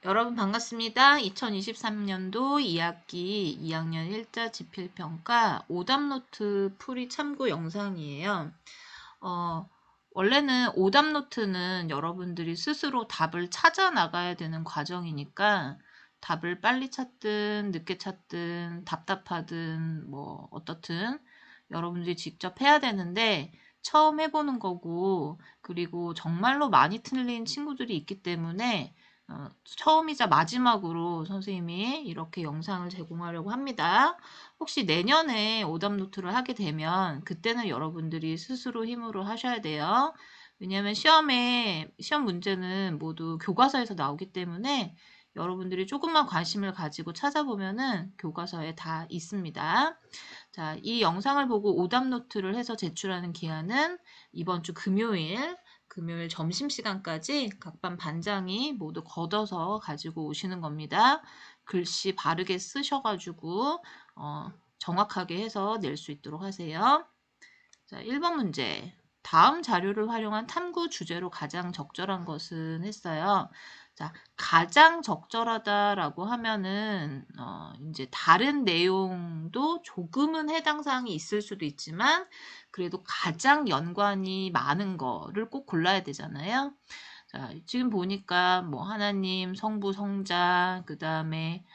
여러분 반갑습니다. 2023년도 2학기 2학년 1자 지필평가 오답노트 풀이 참고 영상이에요. 원래는 오답노트는 여러분들이 스스로 답을 찾아 나가야 되는 과정이니까 답을 빨리 찾든 늦게 찾든 답답하든 뭐 어떻든 여러분들이 직접 해야 되는데 처음 해보는 거고, 그리고 정말로 많이 틀린 친구들이 있기 때문에 처음이자 마지막으로 선생님이 이렇게 영상을 제공하려고 합니다. 혹시 내년에 오답 노트를 하게 되면 그때는 여러분들이 스스로 힘으로 하셔야 돼요. 왜냐하면 시험 문제는 모두 교과서에서 나오기 때문에 여러분들이 조금만 관심을 가지고 찾아보면은 교과서에 다 있습니다. 자, 이 영상을 보고 오답 노트를 해서 제출하는 기한은 이번 주 금요일 점심시간까지 각 반 반장이 모두 걷어서 가지고 오시는 겁니다. 글씨 바르게 쓰셔가지고 정확하게 해서 낼 수 있도록 하세요. 자, 1번 문제. 다음 자료를 활용한 탐구 주제로 가장 적절한 것은 했어요. 자, 가장 적절하다라고 하면은 이제 다른 내용도 조금은 해당 사항이 있을 수도 있지만 그래도 가장 연관이 많은 거를 꼭 골라야 되잖아요. 자, 지금 보니까 뭐 하나님, 성부, 성자, 그다음에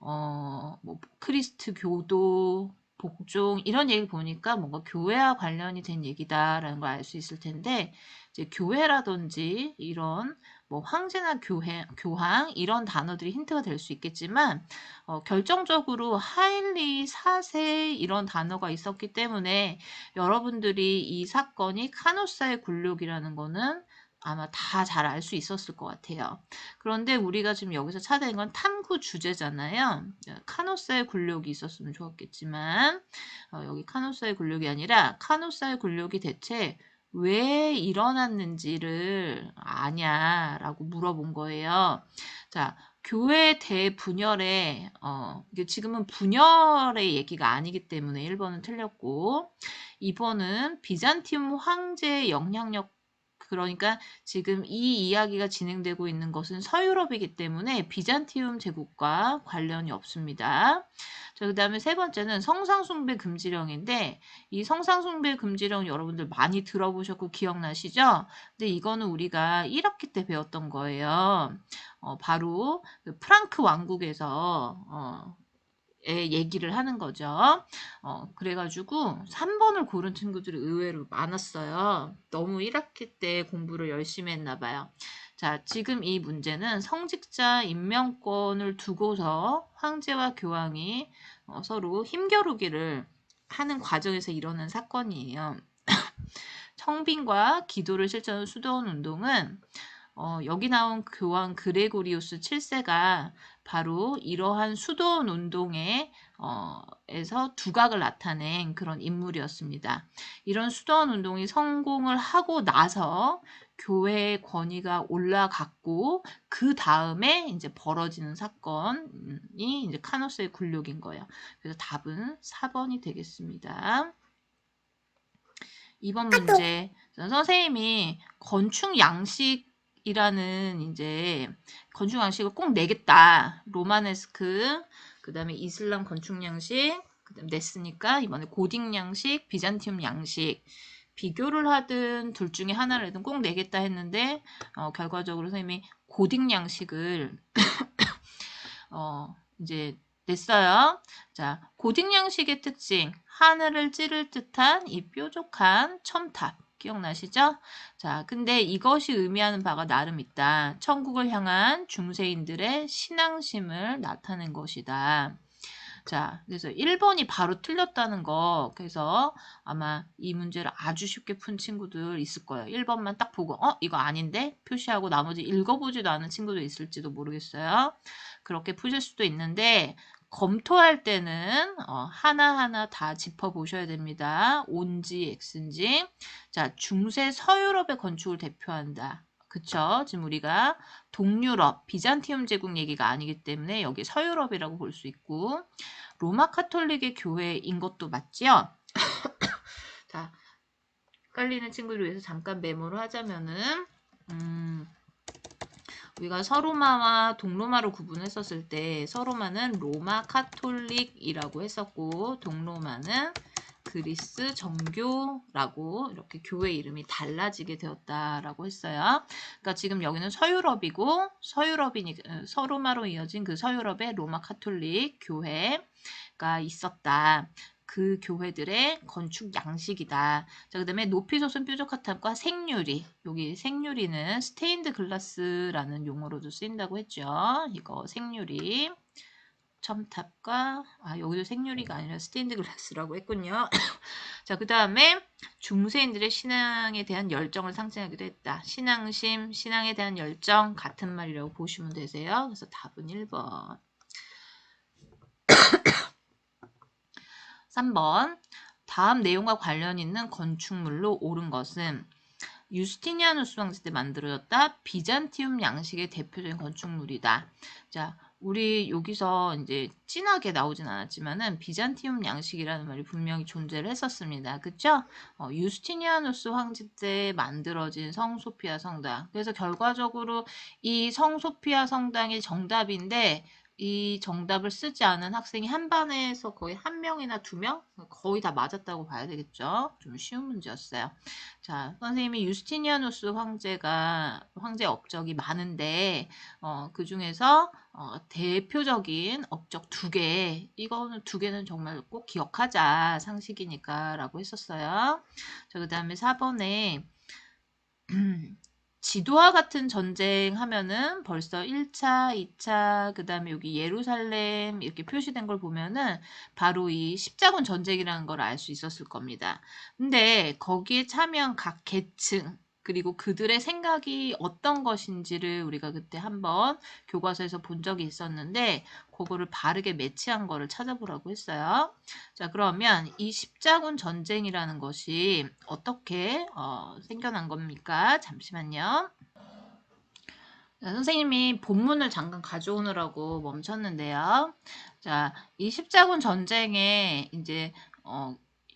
뭐 크리스트 교도, 복종 이런 얘기를 보니까 뭔가 교회와 관련이 된 얘기다라는 걸 알 수 있을 텐데, 이제 교회라든지 이런 뭐 황제나 교황 이런 단어들이 힌트가 될 수 있겠지만 결정적으로 하일리, 사세 이런 단어가 있었기 때문에 여러분들이 이 사건이 카노사의 굴욕이라는 거는 아마 다 잘 알 수 있었을 것 같아요. 그런데 우리가 지금 여기서 찾아낸 건 탐구 주제잖아요. 카노사의 굴욕이 있었으면 좋았겠지만 여기 카노사의 굴욕이 아니라 카노사의 굴욕이 대체 왜 일어났는지를 아냐라고 물어본 거예요. 자, 교회 대분열에 이게 지금은 분열의 얘기가 아니기 때문에 1번은 틀렸고 2번은 비잔티움 황제의 영향력, 그러니까 지금 이 이야기가 진행되고 있는 것은 서유럽이기 때문에 비잔티움 제국과 관련이 없습니다. 자, 그 다음에 세 번째는 성상숭배 금지령인데 이 성상숭배 금지령 여러분들 많이 들어보셨고 기억나시죠? 근데 이거는 우리가 1학기 때 배웠던 거예요. 바로 그 프랑크 왕국에서 얘기를 하는 거죠. 그래가지고 3번을 고른 친구들이 의외로 많았어요. 너무 1학기 때 공부를 열심히 했나 봐요. 자, 지금 이 문제는 성직자 임명권을 두고서 황제와 교황이 서로 힘겨루기를 하는 과정에서 일어난 사건이에요. 청빙과 기도를 실천한 수도원 운동은 여기 나온 교황 그레고리우스 7세가 바로 이러한 수도원 운동에 에서 두각을 나타낸 그런 인물이었습니다. 이런 수도원 운동이 성공을 하고 나서 교회의 권위가 올라갔고 그 다음에 이제 벌어지는 사건이 이제 카노스의 굴욕인 거예요. 그래서 답은 4번이 되겠습니다. 2번 문제. 선생님이 건축 양식이라는 이제 건축 양식을 꼭 내겠다. 로마네스크, 그 다음에 이슬람 건축 양식, 그 다음에 냈으니까 이번에 고딕 양식, 비잔티움 양식. 비교를 하든 둘 중에 하나를 하든 꼭 내겠다 했는데 결과적으로 선생님이 고딕 양식을 이제 냈어요. 자, 고딕 양식의 특징. 하늘을 찌를 듯한 이 뾰족한 첨탑. 기억나시죠? 자, 근데 이것이 의미하는 바가 나름 있다. 천국을 향한 중세인들의 신앙심을 나타낸 것이다. 자, 그래서 1번이 바로 틀렸다는 거. 그래서 아마 이 문제를 아주 쉽게 푼 친구들 있을 거예요. 1번만 딱 보고 이거 아닌데? 표시하고 나머지 읽어보지도 않은 친구도 있을지도 모르겠어요. 그렇게 푸실 수도 있는데 검토할 때는 하나하나 다 짚어보셔야 됩니다. 온지, X인지. 자, 중세 서유럽의 건축을 대표한다. 그쵸? 지금 우리가 동유럽, 비잔티움 제국 얘기가 아니기 때문에 여기 서유럽이라고 볼 수 있고 로마 카톨릭의 교회인 것도 맞죠? 자, 헷갈리는 친구를 위해서 잠깐 메모를 하자면은 우리가 서로마와 동로마로 구분했었을 때 서로마는 로마 카톨릭이라고 했었고 동로마는 그리스 정교라고 이렇게 교회 이름이 달라지게 되었다라고 했어요. 그러니까 지금 여기는 서유럽이고 서로마로 이어진 그 서유럽의 로마 카톨릭 교회가 있었다. 그 교회들의 건축 양식이다. 자, 그 다음에 높이 솟은 뾰족한 탑과 생유리. 여기 생유리는 스테인드 글라스라는 용어로도 쓰인다고 했죠. 이거 생유리. 첨탑과 여기도 생유리가 아니라 스테인드 글라스라고 했군요. 자, 그 다음에 중세인들의 신앙에 대한 열정을 상징하기도 했다. 신앙심, 신앙에 대한 열정 같은 말이라고 보시면 되세요. 그래서 답은 1번. 3번. 다음 내용과 관련 있는 건축물로 옳은 것은 유스티니아누스 황제 때 만들어졌다. 비잔티움 양식의 대표적인 건축물이다. 자, 우리 여기서 이제 진하게 나오진 않았지만은 비잔티움 양식이라는 말이 분명히 존재를 했었습니다. 그쵸? 유스티니아누스 황제 때 만들어진 성소피아 성당. 그래서 결과적으로 이 성소피아 성당이 정답인데 이 정답을 쓰지 않은 학생이 한 반에서 거의 1명이나 2명? 거의 다 맞았다고 봐야 되겠죠? 좀 쉬운 문제였어요. 자, 선생님이 유스티니아누스 황제 업적이 많은데, 그 중에서, 대표적인 업적 2개, 이거는 2개는 정말 꼭 기억하자, 상식이니까, 라고 했었어요. 자, 그 다음에 4번에, 지도와 같은 전쟁 하면은 벌써 1차, 2차, 그 다음에 여기 예루살렘 이렇게 표시된 걸 보면은 바로 이 십자군 전쟁이라는 걸 알 수 있었을 겁니다. 근데 거기에 참여한 각 계층, 그리고 그들의 생각이 어떤 것인지를 우리가 그때 한번 교과서에서 본 적이 있었는데 그거를 바르게 매치한 거를 찾아보라고 했어요. 자, 그러면 이 십자군 전쟁이라는 것이 어떻게 생겨난 겁니까? 잠시만요. 자, 선생님이 본문을 잠깐 가져오느라고 멈췄는데요. 자, 이 십자군 전쟁에 이제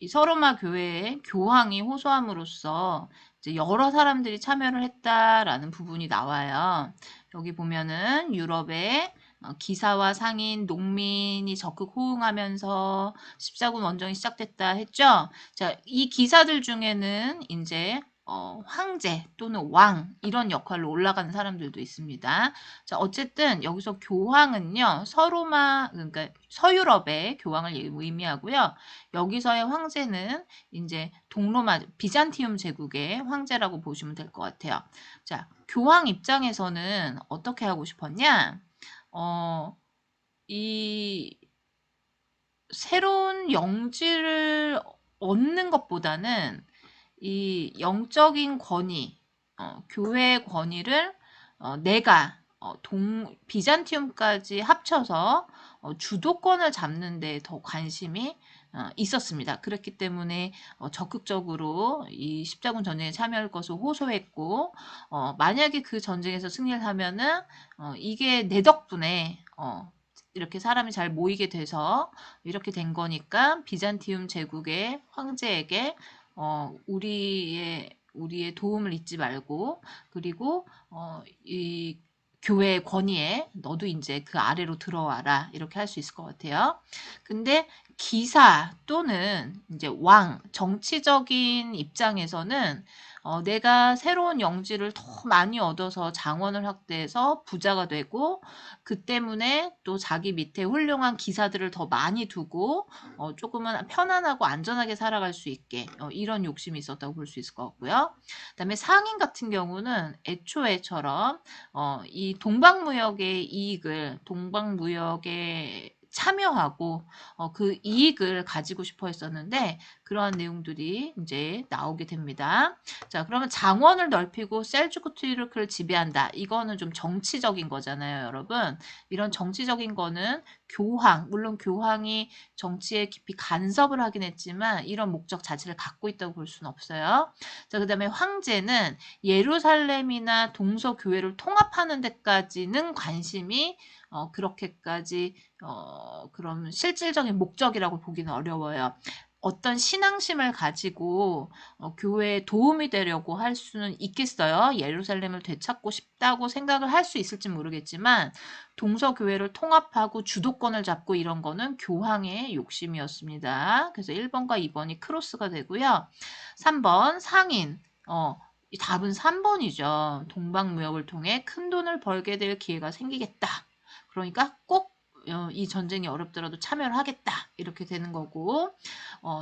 이 서로마 교회의 교황이 호소함으로써 이제 여러 사람들이 참여를 했다라는 부분이 나와요. 여기 보면은 유럽의 기사와 상인, 농민이 적극 호응하면서 십자군 원정이 시작됐다 했죠. 자, 이 기사들 중에는 이제 황제 또는 왕 이런 역할로 올라가는 사람들도 있습니다. 자, 어쨌든 여기서 교황은요. 그러니까 서유럽의 교황을 의미하고요. 여기서의 황제는 이제 동로마 비잔티움 제국의 황제라고 보시면 될 것 같아요. 자, 교황 입장에서는 어떻게 하고 싶었냐? 이 새로운 영지를 얻는 것보다는 이 영적인 권위, 교회의 권위를 내가 비잔티움까지 합쳐서 주도권을 잡는 데 더 관심이 있었습니다. 그렇기 때문에 적극적으로 이 십자군 전쟁에 참여할 것을 호소했고 만약에 그 전쟁에서 승리를 하면은 이게 내 덕분에 이렇게 사람이 잘 모이게 돼서 이렇게 된 거니까 비잔티움 제국의 황제에게 우리의 도움을 잊지 말고 그리고 이 교회의 권위에 너도 이제 그 아래로 들어와라 이렇게 할 수 있을 것 같아요. 근데 기사 또는 이제 왕 정치적인 입장에서는 내가 새로운 영지를 더 많이 얻어서 장원을 확대해서 부자가 되고 그 때문에 또 자기 밑에 훌륭한 기사들을 더 많이 두고 조금은 편안하고 안전하게 살아갈 수 있게 이런 욕심이 있었다고 볼 수 있을 것 같고요. 그다음에 상인 같은 경우는 애초에처럼 이 동방무역에 참여하고 그 이익을 가지고 싶어 했었는데 그러한 내용들이 이제 나오게 됩니다. 자, 그러면 장원을 넓히고 셀주크 투르크를 지배한다. 이거는 좀 정치적인 거잖아요, 여러분. 이런 정치적인 거는 물론 교황이 정치에 깊이 간섭을 하긴 했지만 이런 목적 자체를 갖고 있다고 볼 수는 없어요. 자, 그 다음에 황제는 예루살렘이나 동서교회를 통합하는 데까지는 관심이 그렇게까지 그런 실질적인 목적이라고 보기는 어려워요. 어떤 신앙심을 가지고 교회에 도움이 되려고 할 수는 있겠어요. 예루살렘을 되찾고 싶다고 생각을 할 수 있을지 모르겠지만 동서교회를 통합하고 주도권을 잡고 이런 거는 교황의 욕심이었습니다. 그래서 1번과 2번이 크로스가 되고요. 3번 상인. 이 답은 3번이죠. 동방무역을 통해 큰 돈을 벌게 될 기회가 생기겠다. 그러니까 꼭 이 전쟁이 어렵더라도 참여를 하겠다. 이렇게 되는 거고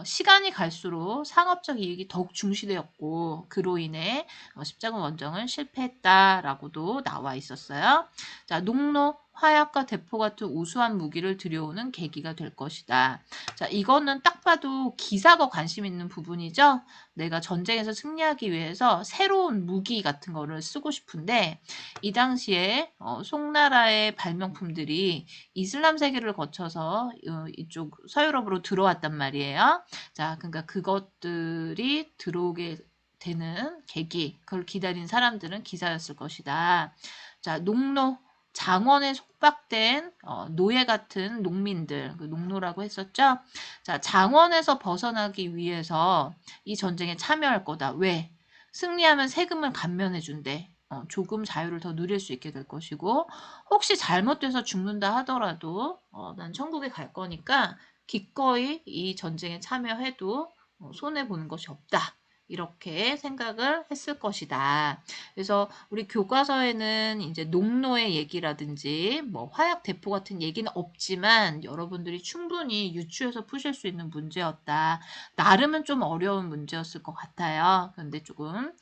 시간이 갈수록 상업적 이익이 더욱 중시되었고 그로 인해 십자군 원정은 실패했다라고도 나와 있었어요. 자, 농로, 화약과 대포 같은 우수한 무기를 들여오는 계기가 될 것이다. 자, 이거는 딱 봐도 기사가 관심 있는 부분이죠. 내가 전쟁에서 승리하기 위해서 새로운 무기 같은 거를 쓰고 싶은데 이 당시에 송나라의 발명품들이 이슬람 세계를 거쳐서 이쪽 서유럽으로 들어왔단 말이에요. 자, 그러니까 그것들이 들어오게 되는 계기, 그걸 기다린 사람들은 기사였을 것이다. 자, 농노, 장원에 속박된 노예 같은 농민들, 그 농노라고 했었죠. 자, 장원에서 벗어나기 위해서 이 전쟁에 참여할 거다. 왜? 승리하면 세금을 감면해 준대. 조금 자유를 더 누릴 수 있게 될 것이고 혹시 잘못돼서 죽는다 하더라도 난 천국에 갈 거니까 기꺼이 이 전쟁에 참여해도 손해보는 것이 없다. 이렇게 생각을 했을 것이다. 그래서 우리 교과서에는 이제 농노의 얘기라든지 뭐 화약 대포 같은 얘기는 없지만 여러분들이 충분히 유추해서 푸실 수 있는 문제였다. 나름은 좀 어려운 문제였을 것 같아요. 그런데 조금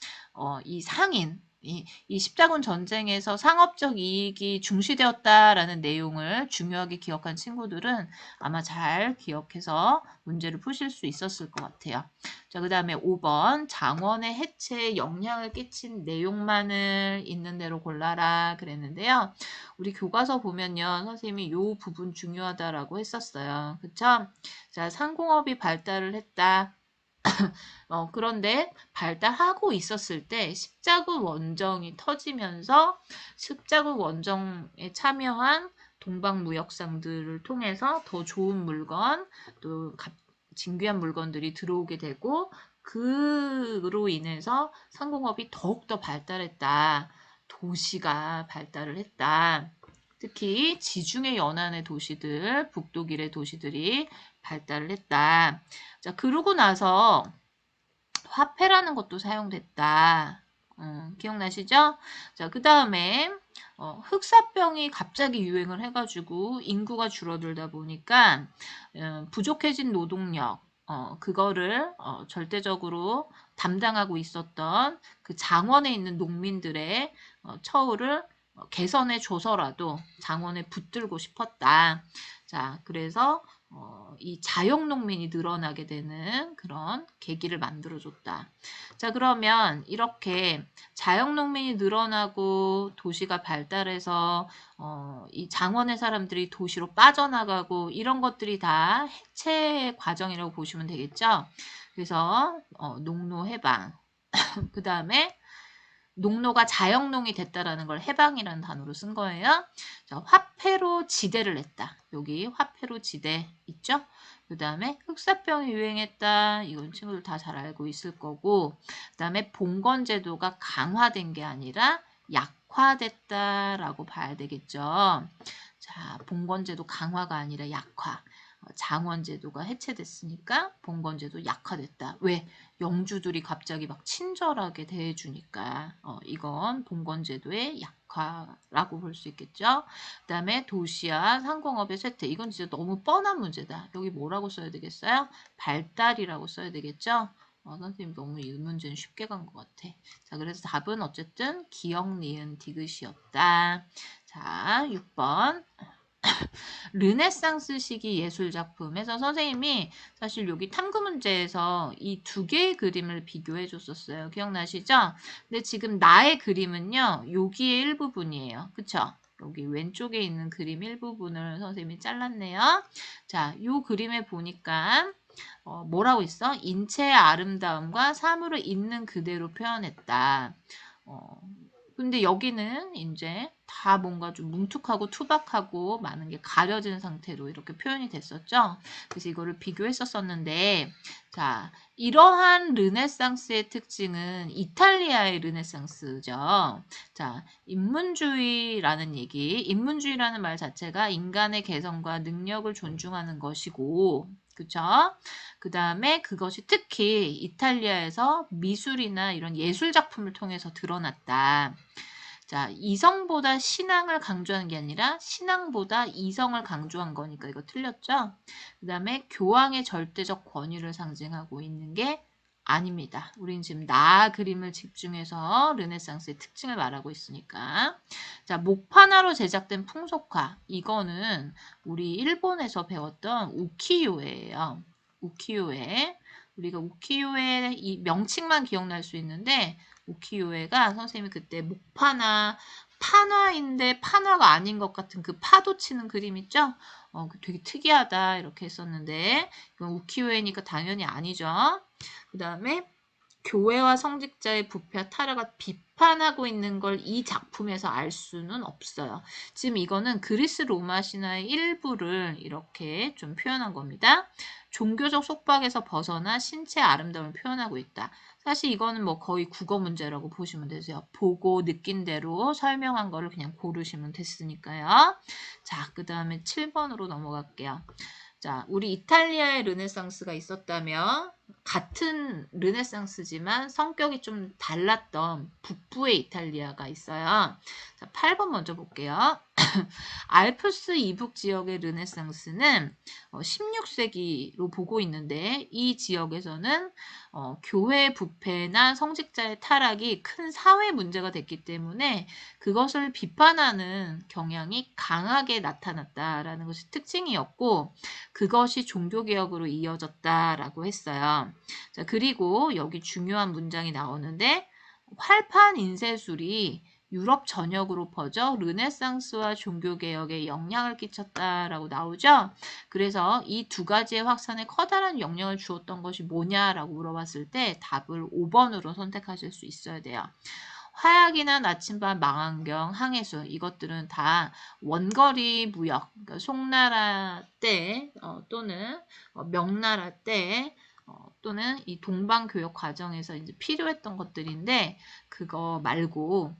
이 상인 이 십자군 전쟁에서 상업적 이익이 중시되었다라는 내용을 중요하게 기억한 친구들은 아마 잘 기억해서 문제를 푸실 수 있었을 것 같아요. 자, 그 다음에 5번 장원의 해체에 영향을 끼친 내용만을 있는 대로 골라라 그랬는데요. 우리 교과서 보면요. 선생님이 요 부분 중요하다라고 했었어요. 그쵸? 자, 상공업이 발달을 했다. 그런데 발달하고 있었을 때 십자군 원정이 터지면서 십자군 원정에 참여한 동방무역상들을 통해서 더 좋은 물건 또 진귀한 물건들이 들어오게 되고 그로 인해서 상공업이 더욱더 발달했다. 도시가 발달을 했다. 특히 지중해 연안의 도시들, 북독일의 도시들이 발달을 했다. 자, 그러고 나서 화폐라는 것도 사용됐다. 기억나시죠? 자, 그 다음에 흑사병이 갑자기 유행을 해가지고 인구가 줄어들다 보니까 부족해진 노동력 그거를 절대적으로 담당하고 있었던 그 장원에 있는 농민들의 처우를 개선해 줘서라도 장원에 붙들고 싶었다. 자, 그래서 이 자영농민이 늘어나게 되는 그런 계기를 만들어줬다. 자, 그러면 이렇게 자영농민이 늘어나고 도시가 발달해서 이 장원의 사람들이 도시로 빠져나가고 이런 것들이 다 해체 과정이라고 보시면 되겠죠. 그래서 농노 해방 그 다음에 농노가 자영농이 됐다라는 걸 해방이라는 단어로 쓴 거예요. 자, 화폐로 지대를 냈다. 여기 화폐로 지대 있죠? 그 다음에 흑사병이 유행했다. 이건 친구들 다 잘 알고 있을 거고 그 다음에 봉건제도가 강화된 게 아니라 약화됐다라고 봐야 되겠죠. 자, 봉건제도 강화가 아니라 약화. 장원제도가 해체됐으니까 봉건제도 약화됐다. 왜? 영주들이 갑자기 막 친절하게 대해주니까 이건 봉건제도의 약화라고 볼 수 있겠죠. 그 다음에 도시와 상공업의 쇠퇴. 이건 진짜 너무 뻔한 문제다. 여기 뭐라고 써야 되겠어요? 발달이라고 써야 되겠죠. 선생님 너무 이 문제는 쉽게 간 것 같아. 자, 그래서 답은 어쨌든 기역, 니은, 디귿이었다. 자, 6번. 르네상스 시기 예술 작품에서 선생님이 사실 여기 탐구 문제에서 이 두 개의 그림을 비교해 줬었어요. 기억나시죠? 근데 지금 나의 그림은요. 여기의 일부분이에요. 그쵸? 여기 왼쪽에 있는 그림 일부분을 선생님이 잘랐네요. 자, 이 그림에 보니까 뭐라고 있어? 인체의 아름다움과 사물을 있는 그대로 표현했다. 근데 여기는 이제 다 뭔가 좀 뭉툭하고 투박하고 많은 게 가려진 상태로 이렇게 표현이 됐었죠. 그래서 이거를 비교했었었는데, 자, 이러한 르네상스의 특징은 이탈리아의 르네상스죠. 자, 인문주의라는 얘기, 인문주의라는 말 자체가 인간의 개성과 능력을 존중하는 것이고, 그쵸? 그 다음에 그것이 특히 이탈리아에서 미술이나 이런 예술 작품을 통해서 드러났다. 자, 이성보다 신앙을 강조하는 게 아니라 신앙보다 이성을 강조한 거니까 이거 틀렸죠? 그 다음에 교황의 절대적 권위를 상징하고 있는 게 아닙니다. 우린 지금 나 그림을 집중해서 르네상스의 특징을 말하고 있으니까. 자, 목판화로 제작된 풍속화. 이거는 우리 일본에서 배웠던 우키요에예요. 우키요에. 우리가 우키요에 이 명칭만 기억날 수 있는데 우키요에가 선생님이 그때 목판화, 판화인데 판화가 아닌 것 같은 그 파도 치는 그림 있죠? 되게 특이하다 이렇게 했었는데 이건 우키요에니까 당연히 아니죠. 그 다음에 교회와 성직자의 부패와 타락을 비판하고 있는 걸 이 작품에서 알 수는 없어요. 지금 이거는 그리스 로마 신화의 일부를 이렇게 좀 표현한 겁니다. 종교적 속박에서 벗어나 신체의 아름다움을 표현하고 있다. 사실 이거는 뭐 거의 국어 문제라고 보시면 되세요. 보고 느낀 대로 설명한 거를 그냥 고르시면 됐으니까요. 자, 그 다음에 7번으로 넘어갈게요. 자, 우리 이탈리아의 르네상스가 있었다면 같은 르네상스지만 성격이 좀 달랐던 북부의 이탈리아가 있어요. 자, 8번 먼저 볼게요. 알프스 이북 지역의 르네상스는 16세기로 보고 있는데 이 지역에서는 교회 부패나 성직자의 타락이 큰 사회 문제가 됐기 때문에 그것을 비판하는 경향이 강하게 나타났다라는 것이 특징이었고 그것이 종교개혁으로 이어졌다라고 했어요. 자, 그리고 여기 중요한 문장이 나오는데 활판 인쇄술이 유럽 전역으로 퍼져 르네상스와 종교개혁에 영향을 끼쳤다라고 나오죠. 그래서 이 두 가지의 확산에 커다란 영향을 주었던 것이 뭐냐라고 물어봤을 때 답을 5번으로 선택하실 수 있어야 돼요. 화약이나 나침반, 망원경, 항해수 이것들은 다 원거리 무역, 그러니까 송나라 때 또는 명나라 때 또는 이 동방교역 과정에서 이제 필요했던 것들인데 그거 말고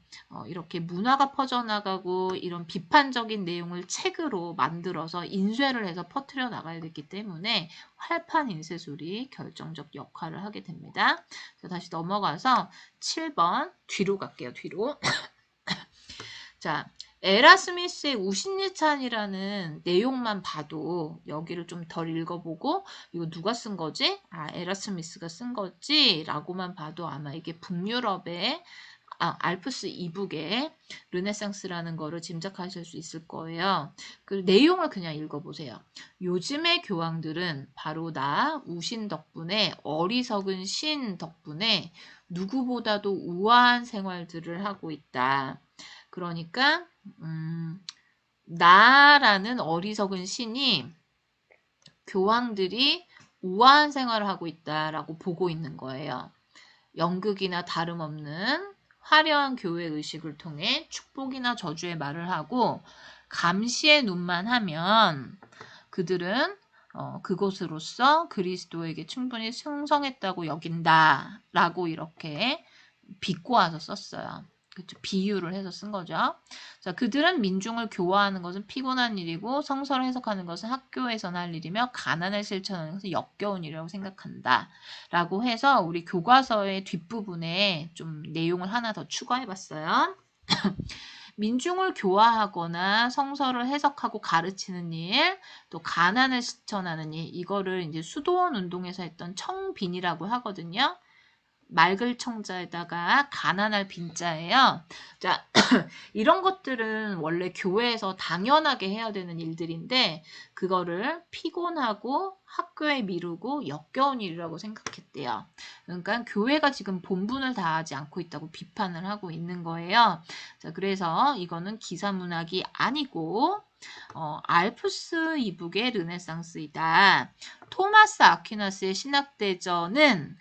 이렇게 문화가 퍼져나가고 이런 비판적인 내용을 책으로 만들어서 인쇄를 해서 퍼뜨려 나가야 됐기 때문에 활판 인쇄술이 결정적 역할을 하게 됩니다. 자, 다시 넘어가서 7번 뒤로 갈게요. 뒤로. 자, 에라스미스의 우신예찬이라는 내용만 봐도 여기를 좀 덜 읽어보고 이거 누가 쓴 거지? 아, 에라스미스가 쓴 거지? 라고만 봐도 아마 이게 북유럽의 알프스 이북의 르네상스라는 거를 짐작하실 수 있을 거예요. 그 내용을 그냥 읽어보세요. 요즘의 교황들은 바로 나 우신 덕분에 어리석은 신 덕분에 누구보다도 우아한 생활들을 하고 있다. 그러니까 나라는 어리석은 신이 교황들이 우아한 생활을 하고 있다라고 보고 있는 거예요. 연극이나 다름없는 화려한 교회 의식을 통해 축복이나 저주의 말을 하고 감시의 눈만 하면 그들은 그것으로서 그리스도에게 충분히 충성했다고 여긴다라고 이렇게 비꼬아서 썼어요. 그렇죠. 비유를 해서 쓴 거죠. 자, 그들은 민중을 교화하는 것은 피곤한 일이고 성서를 해석하는 것은 학교에서나 할 일이며 가난을 실천하는 것은 역겨운 일이라고 생각한다. 라고 해서 우리 교과서의 뒷부분에 좀 내용을 하나 더 추가해 봤어요. 민중을 교화하거나 성서를 해석하고 가르치는 일, 또 가난을 실천하는 일, 이거를 이제 수도원 운동에서 했던 청빈이라고 하거든요. 맑을 청자에다가 가난할 빈자예요. 자, 이런 것들은 원래 교회에서 당연하게 해야 되는 일들인데 그거를 피곤하고 학교에 미루고 역겨운 일이라고 생각했대요. 그러니까 교회가 지금 본분을 다하지 않고 있다고 비판을 하고 있는 거예요. 자, 그래서 이거는 기사문학이 아니고 알프스 이북의 르네상스이다. 토마스 아퀴나스의 신학대전은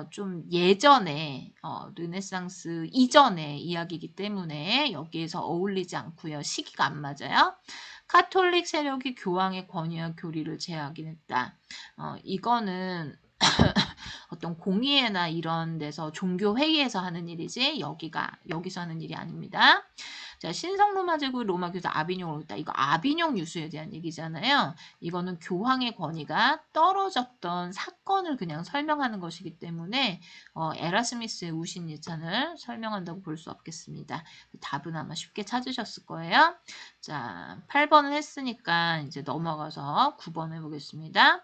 좀 예전에 르네상스 이전의 이야기이기 때문에 여기에서 어울리지 않고요. 시기가 안 맞아요. 카톨릭 세력이 교황의 권위와 교리를 제하긴 했다. 이거는 어떤 공의회나 이런 데서 종교 회의에서 하는 일이지 여기서 하는 일이 아닙니다. 자, 신성 로마 제국 로마 교사 아비뇽으로 있다. 이거 아비뇽 유수에 대한 얘기잖아요. 이거는 교황의 권위가 떨어졌던 사건을 그냥 설명하는 것이기 때문에 에라스미스의 우신 예찬을 설명한다고 볼 수 없겠습니다. 답은 아마 쉽게 찾으셨을 거예요. 자, 8번을 했으니까 이제 넘어가서 9번 해보겠습니다.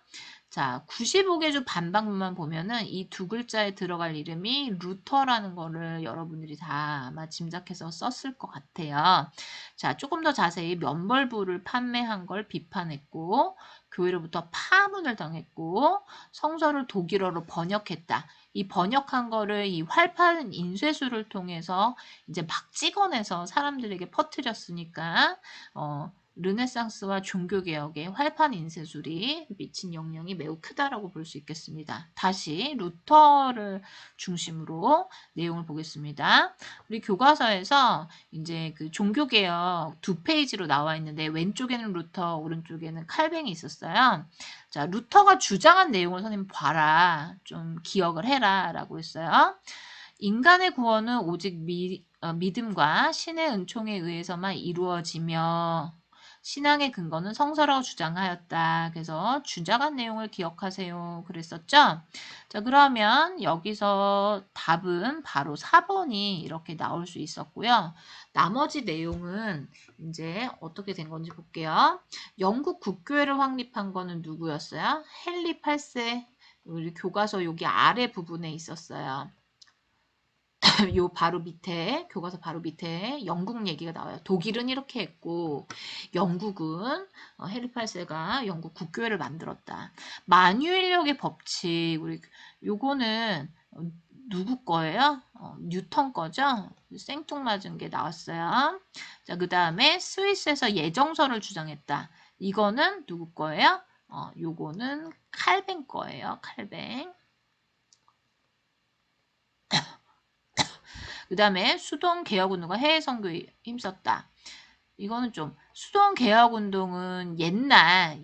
자, 95개조 반박문만 보면은 이 두 글자에 들어갈 이름이 루터라는 거를 여러분들이 다 아마 짐작해서 썼을 것 같아요. 자, 조금 더 자세히 면벌부를 판매한 걸 비판했고, 교회로부터 파문을 당했고, 성서를 독일어로 번역했다. 이 번역한 거를 이 활판 인쇄술을 통해서 이제 막 찍어내서 사람들에게 퍼뜨렸으니까, 르네상스와 종교개혁에 활판 인쇄술이 미친 영향이 매우 크다라고 볼 수 있겠습니다. 다시 루터를 중심으로 내용을 보겠습니다. 우리 교과서에서 이제 그 종교개혁 2페이지로 나와 있는데 왼쪽에는 루터, 오른쪽에는 칼뱅이 있었어요. 자, 루터가 주장한 내용을 선생님 봐라. 좀 기억을 해라 라고 했어요. 인간의 구원은 오직 믿음과 신의 은총에 의해서만 이루어지며 신앙의 근거는 성서라고 주장하였다. 그래서 주장한 내용을 기억하세요. 그랬었죠? 자, 그러면 여기서 답은 바로 4번이 이렇게 나올 수 있었고요. 나머지 내용은 이제 어떻게 된 건지 볼게요. 영국 국교회를 확립한 거는 누구였어요? 헨리 8세. 우리 교과서 여기 아래 부분에 있었어요. 요 바로 밑에 교과서 바로 밑에 영국 얘기가 나와요. 독일은 이렇게 했고 영국은 헨리 8세가 영국 국교회를 만들었다. 만유인력의 법칙 우리 요거는 누구 거예요? 뉴턴 거죠? 생뚱맞은 게 나왔어요. 자, 그 다음에 스위스에서 예정서를 주장했다. 이거는 누구 거예요? 요거는 칼뱅 거예요. 칼뱅. 그 다음에 수동개혁운동과 해외선교에 힘썼다. 이거는 좀 수동개혁운동은 옛날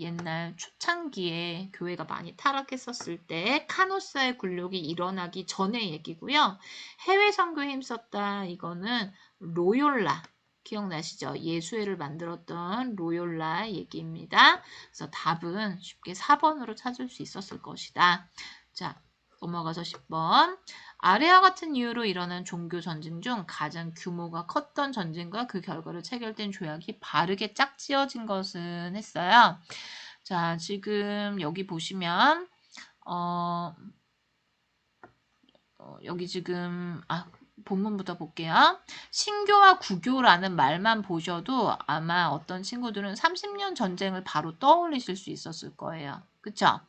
초창기에 교회가 많이 타락했었을 때 카노사의 굴욕이 일어나기 전의 얘기고요. 해외선교에 힘썼다. 이거는 로욜라. 기억나시죠? 예수회를 만들었던 로욜라 얘기입니다. 그래서 답은 쉽게 4번으로 찾을 수 있었을 것이다. 자, 넘어가서 10번. 아래와 같은 이유로 일어난 종교 전쟁 중 가장 규모가 컸던 전쟁과 그 결과로 체결된 조약이 바르게 짝지어진 것은 했어요. 자, 지금 여기 보시면 여기 지금 본문부터 볼게요. 신교와 구교라는 말만 보셔도 아마 어떤 친구들은 30년 전쟁을 바로 떠올리실 수 있었을 거예요. 그쵸?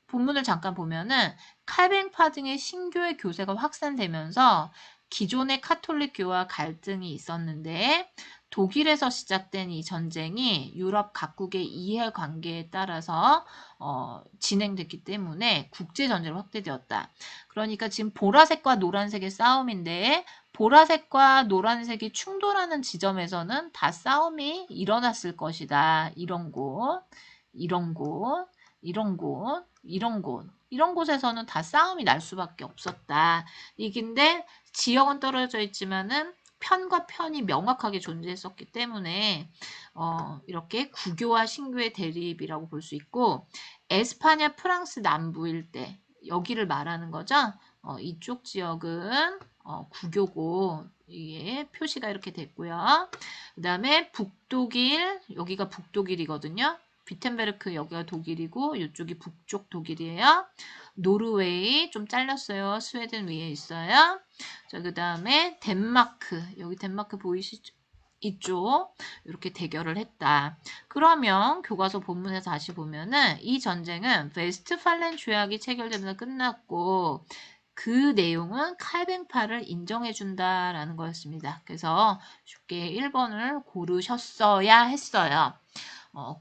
본문을 잠깐 보면은 칼뱅파 등의 신교의 교세가 확산되면서 기존의 카톨릭교와 갈등이 있었는데 독일에서 시작된 이 전쟁이 유럽 각국의 이해관계에 따라서 진행됐기 때문에 국제전쟁으로 확대되었다. 그러니까 지금 보라색과 노란색의 싸움인데 보라색과 노란색이 충돌하는 지점에서는 다 싸움이 일어났을 것이다. 이런 곳, 이런 곳, 이런 곳, 이런 곳에서는 다 싸움이 날 수밖에 없었다. 이긴데 지역은 떨어져 있지만은 편과 편이 명확하게 존재했었기 때문에 이렇게 구교와 신교의 대립이라고 볼 수 있고 에스파냐 프랑스 남부 일대 여기를 말하는 거죠. 이쪽 지역은 구교고 이게 표시가 이렇게 됐고요. 그 다음에 북독일 여기가 북독일이거든요. 비텐베르크 여기가 독일이고 이쪽이 북쪽 독일이에요. 노르웨이 좀 잘렸어요. 스웨덴 위에 있어요. 자, 그 다음에 덴마크 여기 덴마크 보이시죠? 이쪽 이렇게 대결을 했다. 그러면 교과서 본문에서 다시 보면은 이 전쟁은 웨스트팔렌 조약이 체결되면서 끝났고 그 내용은 칼뱅파를 인정해준다라는 거였습니다. 그래서 쉽게 1번을 고르셨어야 했어요.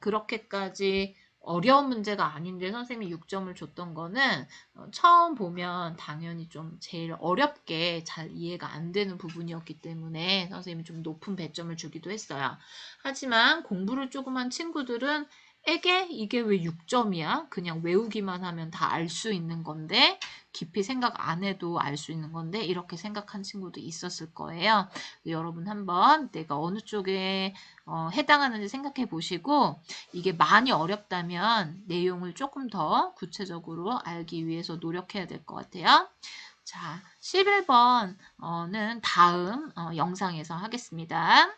그렇게까지 어려운 문제가 아닌데 선생님이 6점을 줬던 거는 처음 보면 당연히 좀 제일 어렵게 잘 이해가 안 되는 부분이었기 때문에 선생님이 좀 높은 배점을 주기도 했어요. 하지만 공부를 조금 한 친구들은 에게 이게 왜 6점이야? 그냥 외우기만 하면 다 알 수 있는 건데 깊이 생각 안 해도 알 수 있는 건데 이렇게 생각한 친구도 있었을 거예요. 여러분 한번 내가 어느 쪽에 해당하는지 생각해 보시고 이게 많이 어렵다면 내용을 조금 더 구체적으로 알기 위해서 노력해야 될 것 같아요. 자, 11번은 다음 영상에서 하겠습니다.